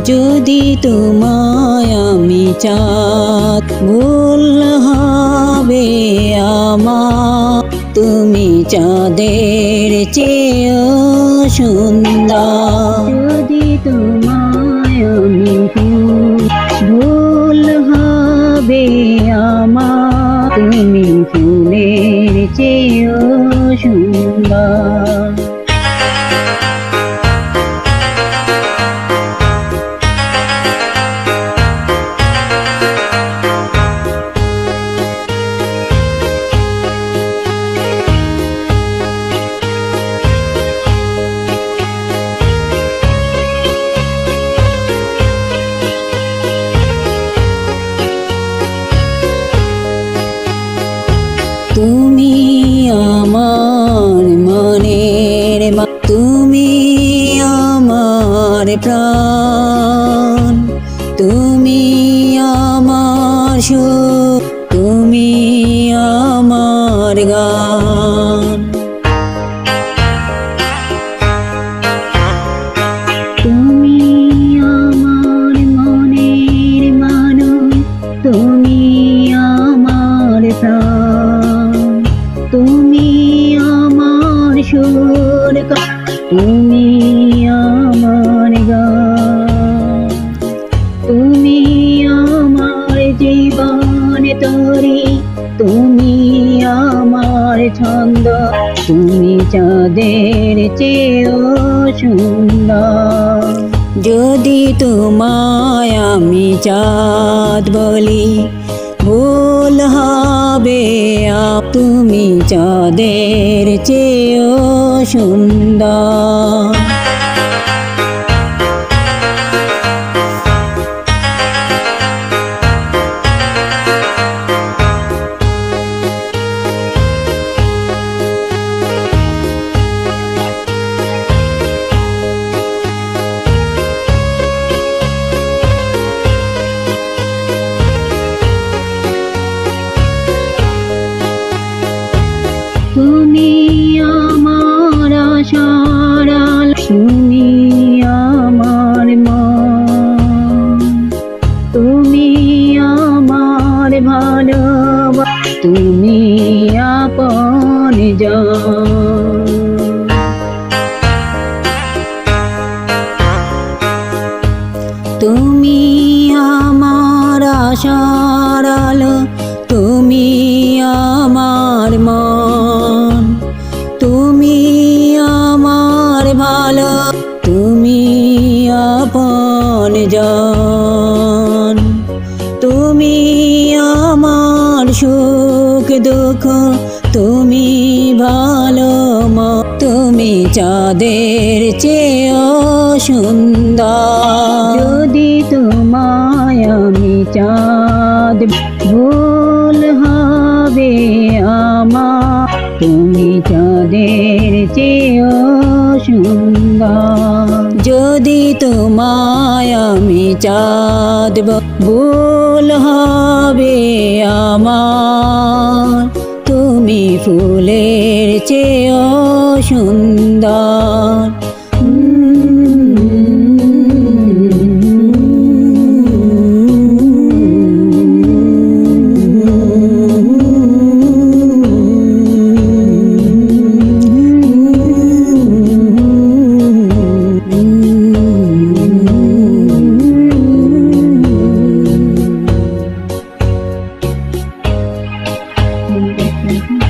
যদি তোমায় আমি চাঁদ ভুল হবে আমার, তুমি চাঁদের চেয়েও সুন্দর। যদি তোমায় আমি ভুল হবে আমার, তুমি ফুলের চেয়েও সুন্দর। তুমি আমার মনের তুমি আমার প্রাণ, তুমি আমার সুখ, তুমি আমার গান। তুমি আমার মনের মানুষ, তুমি আমার প্রাণ, তুমি আমার সুর, তুমি আমার গান। তুমি আমার জীবন তরি, তুমি আমার ছন্দ, তুমি চাঁদের চেয়েও সুন্দর। যদি তোমায় আমি চাঁদ বলি ভুল হবে, তুমি চাঁদের চেয়েও সুন্দর। তুমি আমার আশার আলো, তুমি আমার মন, তুমি আমার ভালোবাসা, তুমি আপন জন। তুমি আমার আশার আলো, তুমি আমার মন, তুমি আমার ভালো, তুমি আপন জন। তুমি আমার সুখ দুঃখ, তুমি ভালো, তুমি চাঁদের চেয়েও সুন্দর। যদি তোমায় আমি চাঁদ ভুল হবে আমার, তুমি চাঁদের চেয়েও সুন্দর। যদি তোমায় আমি চাঁদ ভুল হবে আমার, তুমি ফুলের চেয়েও সুন্দর।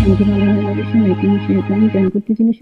আমাকে ভালো লাগার বিষয় নতুন বিষয় আমি জান করতে চাই।